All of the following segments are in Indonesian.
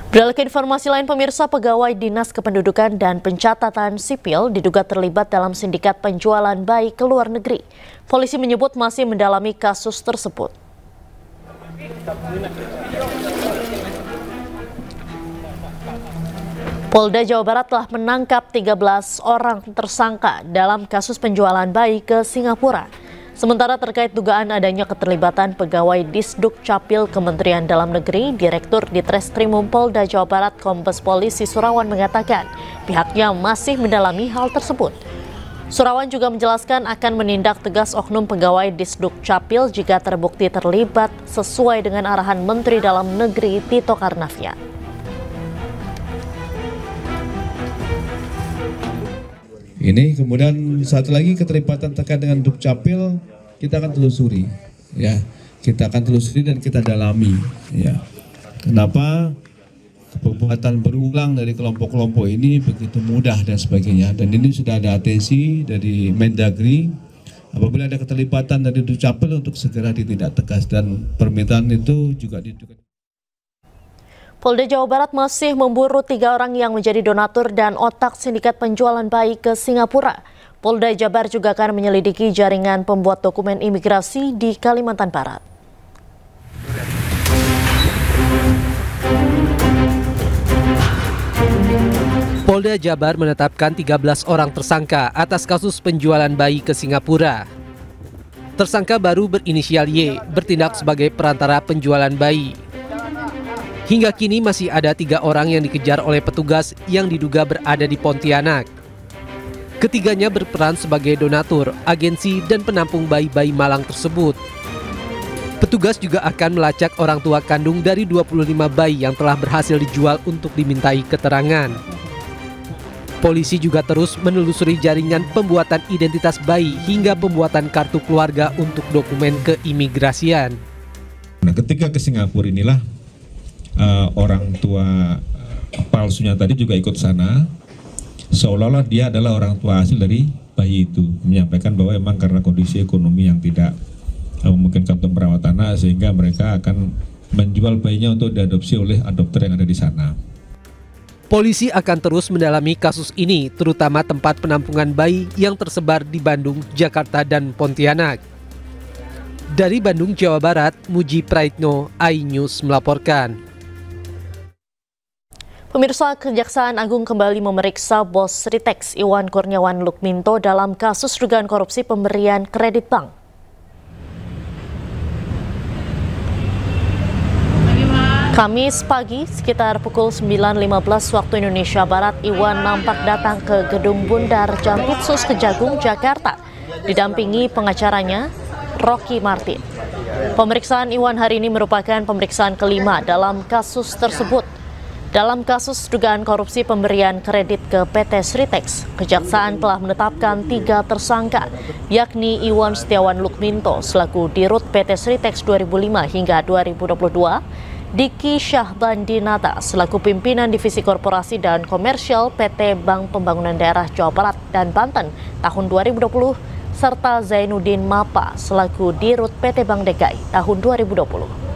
Beralih ke informasi lain, pemirsa, pegawai Dinas Kependudukan dan Pencatatan Sipil diduga terlibat dalam sindikat penjualan bayi ke luar negeri. Polisi menyebut masih mendalami kasus tersebut. Polda Jawa Barat telah menangkap 13 orang tersangka dalam kasus penjualan bayi ke Singapura. Sementara terkait dugaan adanya keterlibatan pegawai Disduk Capil Kementerian Dalam Negeri, Direktur Ditreskrimum Polda Jawa Barat Kombes Polisi Surawan mengatakan pihaknya masih mendalami hal tersebut. Surawan juga menjelaskan akan menindak tegas oknum pegawai Disduk Capil jika terbukti terlibat sesuai dengan arahan Menteri Dalam Negeri Tito Karnavian. Ini kemudian satu lagi keterlibatan terkait dengan Dukcapil kita akan telusuri, ya kita akan telusuri dan kita dalami, ya kenapa perbuatan berulang dari kelompok-kelompok ini begitu mudah dan sebagainya, dan ini sudah ada atensi dari Mendagri apabila ada keterlibatan dari Dukcapil untuk segera ditindak tegas dan permintaan itu juga ditunjukkan. Polda Jawa Barat masih memburu 3 orang yang menjadi donatur dan otak sindikat penjualan bayi ke Singapura. Polda Jabar juga akan menyelidiki jaringan pembuat dokumen imigrasi di Kalimantan Barat. Polda Jabar menetapkan 13 orang tersangka atas kasus penjualan bayi ke Singapura. Tersangka baru berinisial Y bertindak sebagai perantara penjualan bayi. Hingga kini masih ada 3 orang yang dikejar oleh petugas yang diduga berada di Pontianak. Ketiganya berperan sebagai donatur, agensi, dan penampung bayi-bayi malang tersebut. Petugas juga akan melacak orang tua kandung dari 25 bayi yang telah berhasil dijual untuk dimintai keterangan. Polisi juga terus menelusuri jaringan pembuatan identitas bayi hingga pembuatan kartu keluarga untuk dokumen keimigrasian. Nah, ketika ke Singapura inilah orang tua palsunya tadi juga ikut sana, seolah-olah dia adalah orang tua hasil dari bayi itu, menyampaikan bahwa memang karena kondisi ekonomi yang tidak memungkinkan untuk merawat anak sehingga mereka akan menjual bayinya untuk diadopsi oleh adopter yang ada di sana. Polisi akan terus mendalami kasus ini, terutama tempat penampungan bayi yang tersebar di Bandung, Jakarta, dan Pontianak. Dari Bandung, Jawa Barat, Muji Praitno, iNews melaporkan. Pemirsa, Kejaksaan Agung kembali memeriksa bos Ritex Iwan Kurniawan Lukminto dalam kasus dugaan korupsi pemberian kredit bank. Kamis pagi sekitar pukul 9.15 waktu Indonesia Barat, Iwan nampak datang ke Gedung Bundar Jampitsus Kejagung, Jakarta, didampingi pengacaranya Rocky Martin. Pemeriksaan Iwan hari ini merupakan pemeriksaan kelima dalam kasus tersebut. Dalam kasus dugaan korupsi pemberian kredit ke PT Sritex, Kejaksaan telah menetapkan 3 tersangka, yakni Iwan Setiawan Lukminto selaku Dirut PT Sritex 2005 hingga 2022, Diki Syahbandinata selaku pimpinan Divisi Korporasi dan Komersial PT Bank Pembangunan Daerah Jawa Barat dan Banten tahun 2020, serta Zainuddin Mapa selaku Dirut PT Bank DKI tahun 2020.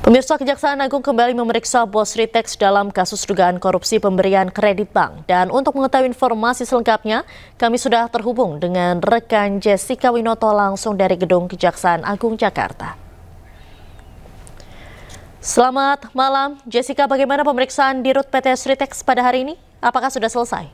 Pemirsa, Kejaksaan Agung kembali memeriksa bos Ritex dalam kasus dugaan korupsi pemberian kredit bank. Dan untuk mengetahui informasi selengkapnya, kami sudah terhubung dengan rekan Jessica Winoto langsung dari Gedung Kejaksaan Agung Jakarta. Selamat malam, Jessica. Bagaimana pemeriksaan Dirut PT Sritex pada hari ini? Apakah sudah selesai?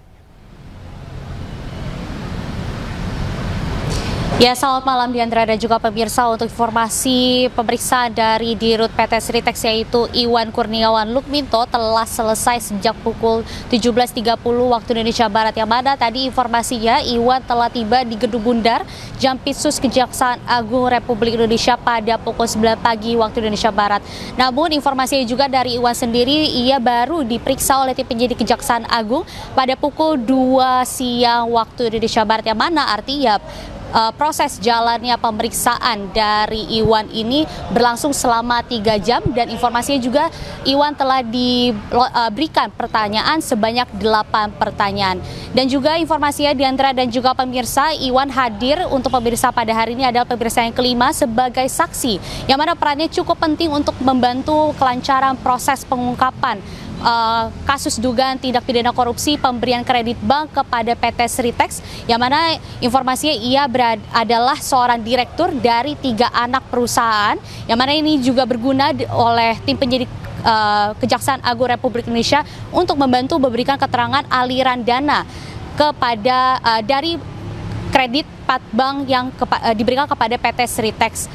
Ya, selamat malam Diandra dan juga pemirsa. Untuk informasi pemeriksaan dari Dirut PT Sritex yaitu Iwan Kurniawan Lukminto telah selesai sejak pukul 17.30 waktu Indonesia Barat, yang mana tadi informasinya Iwan telah tiba di Gedung Bundar Jampitsus Kejaksaan Agung Republik Indonesia pada pukul 9 pagi waktu Indonesia Barat. Namun informasinya juga dari Iwan sendiri, ia baru diperiksa oleh tim penyidik Kejaksaan Agung pada pukul 2 siang waktu Indonesia Barat, yang mana artinya proses jalannya pemeriksaan dari Iwan ini berlangsung selama 3 jam dan informasinya juga Iwan telah diberikan pertanyaan sebanyak 8 pertanyaan. Dan juga informasinya Diandra dan juga pemirsa, Iwan hadir untuk pemirsa pada hari ini adalah pemirsa yang kelima sebagai saksi, yang mana perannya cukup penting untuk membantu kelancaran proses pengungkapan kasus dugaan tindak pidana korupsi pemberian kredit bank kepada PT Sritex, yang mana informasinya ia adalah seorang direktur dari 3 anak perusahaan, yang mana ini juga berguna oleh tim penyidik Kejaksaan Agung Republik Indonesia untuk membantu memberikan keterangan aliran dana kepada dari kredit bank yang diberikan kepada PT Sritex.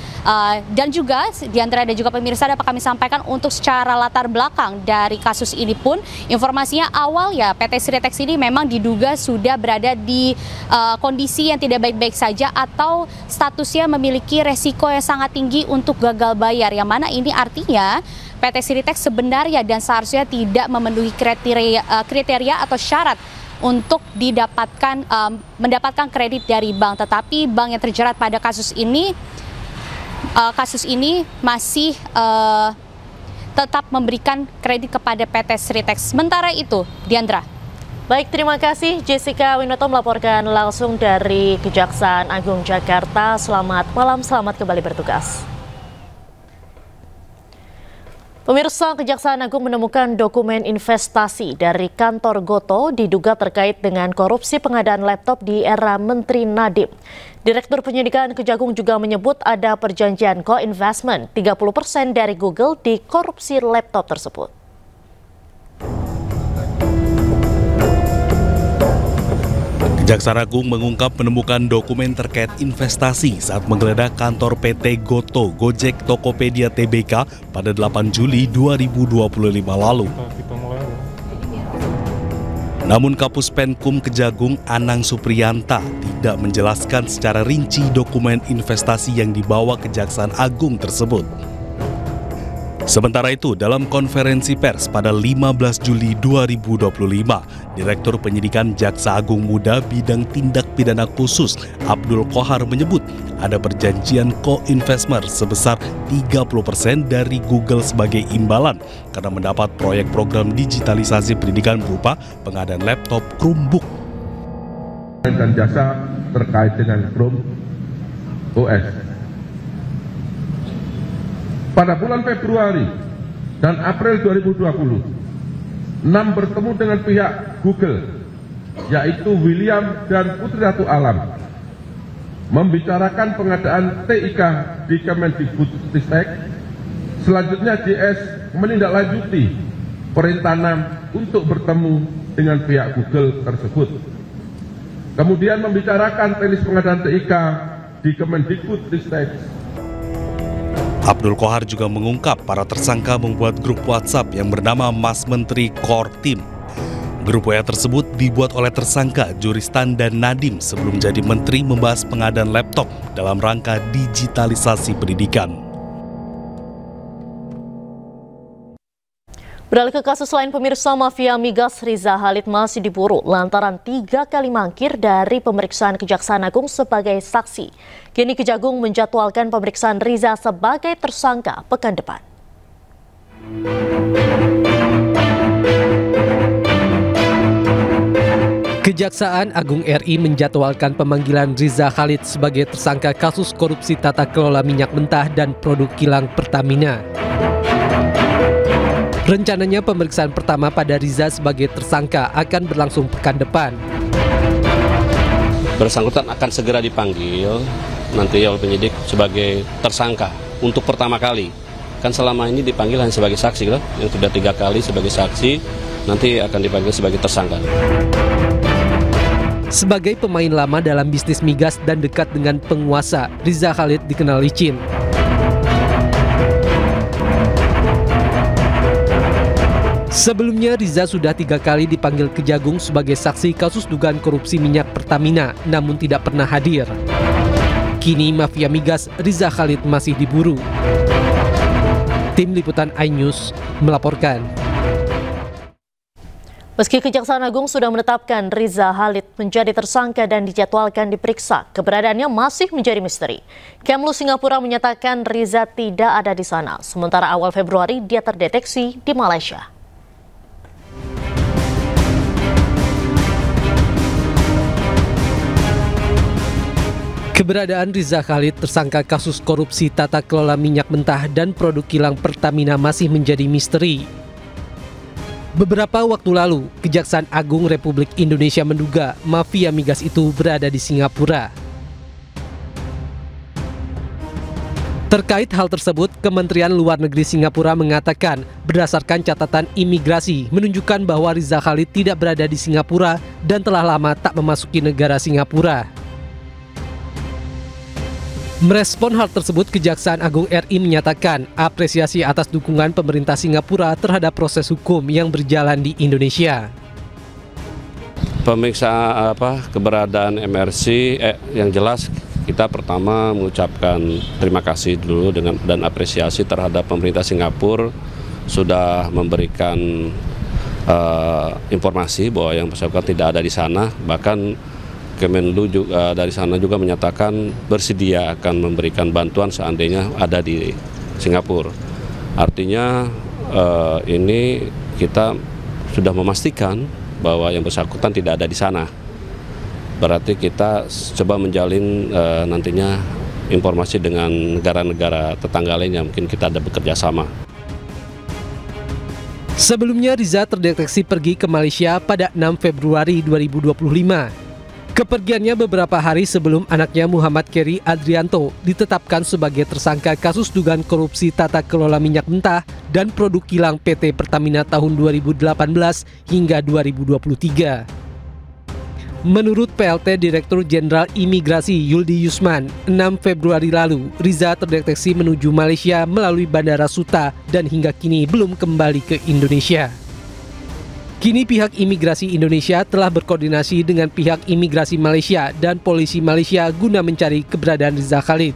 Dan juga Diandra dan juga pemirsa dapat kami sampaikan untuk secara latar belakang dari kasus ini pun informasinya awal ya PT Sritex ini memang diduga sudah berada di kondisi yang tidak baik-baik saja atau statusnya memiliki resiko yang sangat tinggi untuk gagal bayar, yang mana ini artinya PT Sritex sebenarnya dan seharusnya tidak memenuhi kriteria atau syarat untuk mendapatkan kredit dari bank, tetapi bank yang terjerat pada kasus ini masih tetap memberikan kredit kepada PT Sritex. Sementara itu, Diandra. Baik, terima kasih Jessica Winoto melaporkan langsung dari Kejaksaan Agung Jakarta. Selamat malam, selamat kembali bertugas. Pemirsa, Kejaksaan Agung menemukan dokumen investasi dari kantor Gotoh diduga terkait dengan korupsi pengadaan laptop di era Menteri Nadiem. Direktur Penyidikan Kejagung juga menyebut ada perjanjian co-investment 30% dari Google di korupsi laptop tersebut. Kejaksaan Agung mengungkap menemukan dokumen terkait investasi saat menggeledah kantor PT Gotoh Gojek Tokopedia Tbk pada 8 Juli 2025 lalu. Namun Kapus Penkum Kejagung Anang Supriyanta tidak menjelaskan secara rinci dokumen investasi yang dibawa Kejaksaan Agung tersebut. Sementara itu, dalam konferensi pers pada 15 Juli 2025, Direktur Penyidikan Jaksa Agung Muda Bidang Tindak Pidana Khusus Abdul Qohar menyebut ada perjanjian co-investment sebesar 30% dari Google sebagai imbalan karena mendapat proyek program digitalisasi pendidikan berupa pengadaan laptop Chromebook. Dan jasa terkait dengan Chrome OS. Pada bulan Februari dan April 2020, 6 bertemu dengan pihak Google, yaitu William dan Putri Ratu Alam, membicarakan pengadaan TIK di Kemendikbudristek. Selanjutnya JS menindaklanjuti perintah 6 untuk bertemu dengan pihak Google tersebut. Kemudian membicarakan teknis pengadaan TIK di Kemendikbudristek. Abdul Qohar juga mengungkap para tersangka membuat grup WhatsApp yang bernama Mas Menteri Core Team. Grup WA tersebut dibuat oleh tersangka Juristan dan Nadiem sebelum jadi menteri membahas pengadaan laptop dalam rangka digitalisasi pendidikan. Beralih ke kasus lain, pemirsa, mafia migas Riza Khalid masih diburu lantaran 3 kali mangkir dari pemeriksaan Kejaksaan Agung sebagai saksi. Kini Kejagung menjadwalkan pemeriksaan Riza sebagai tersangka pekan depan. Kejaksaan Agung RI menjadwalkan pemanggilan Riza Khalid sebagai tersangka kasus korupsi tata kelola minyak mentah dan produk kilang Pertamina. Rencananya pemeriksaan pertama pada Riza sebagai tersangka akan berlangsung pekan depan. Bersangkutan akan segera dipanggil nanti oleh penyidik sebagai tersangka untuk pertama kali. Kan selama ini dipanggil hanya sebagai saksi, kan? Yang sudah 3 kali sebagai saksi, nanti akan dipanggil sebagai tersangka. Sebagai pemain lama dalam bisnis migas dan dekat dengan penguasa, Riza Khalid dikenal licin. Sebelumnya, Riza sudah 3 kali dipanggil Kejagung sebagai saksi kasus dugaan korupsi minyak Pertamina, namun tidak pernah hadir. Kini mafia migas Riza Khalid masih diburu. Tim Liputan iNews melaporkan. Meski Kejaksaan Agung sudah menetapkan Riza Khalid menjadi tersangka dan dijadwalkan diperiksa, keberadaannya masih menjadi misteri. Kemlu Singapura menyatakan Riza tidak ada di sana, sementara awal Februari dia terdeteksi di Malaysia. Keberadaan Riza Khalid tersangka kasus korupsi tata kelola minyak mentah dan produk kilang Pertamina masih menjadi misteri. Beberapa waktu lalu, Kejaksaan Agung Republik Indonesia menduga mafia migas itu berada di Singapura. Terkait hal tersebut, Kementerian Luar Negeri Singapura mengatakan berdasarkan catatan imigrasi menunjukkan bahwa Riza Khalid tidak berada di Singapura dan telah lama tak memasuki negara Singapura. Merespon hal tersebut, Kejaksaan Agung RI menyatakan apresiasi atas dukungan pemerintah Singapura terhadap proses hukum yang berjalan di Indonesia. Pemeriksaan keberadaan MRC yang jelas kita pertama mengucapkan terima kasih dulu dan apresiasi terhadap pemerintah Singapura sudah memberikan informasi bahwa yang bersangkutan tidak ada di sana, bahkan Kemenlu juga dari sana juga menyatakan bersedia akan memberikan bantuan seandainya ada di Singapura. Artinya ini kita sudah memastikan bahwa yang bersangkutan tidak ada di sana. Berarti kita coba menjalin nantinya informasi dengan negara-negara tetangga lain yang mungkin kita ada bekerja sama. Sebelumnya Riza terdeteksi pergi ke Malaysia pada 6 Februari 2025. Kepergiannya beberapa hari sebelum anaknya Muhammad Keri Adrianto ditetapkan sebagai tersangka kasus dugaan korupsi tata kelola minyak mentah dan produk kilang PT Pertamina tahun 2018 hingga 2023. Menurut PLT Direktur Jenderal Imigrasi Yuldi Yusman, 6 Februari lalu, Riza terdeteksi menuju Malaysia melalui Bandara Suta dan hingga kini belum kembali ke Indonesia. Kini pihak imigrasi Indonesia telah berkoordinasi dengan pihak imigrasi Malaysia dan polisi Malaysia guna mencari keberadaan Riza Khalid.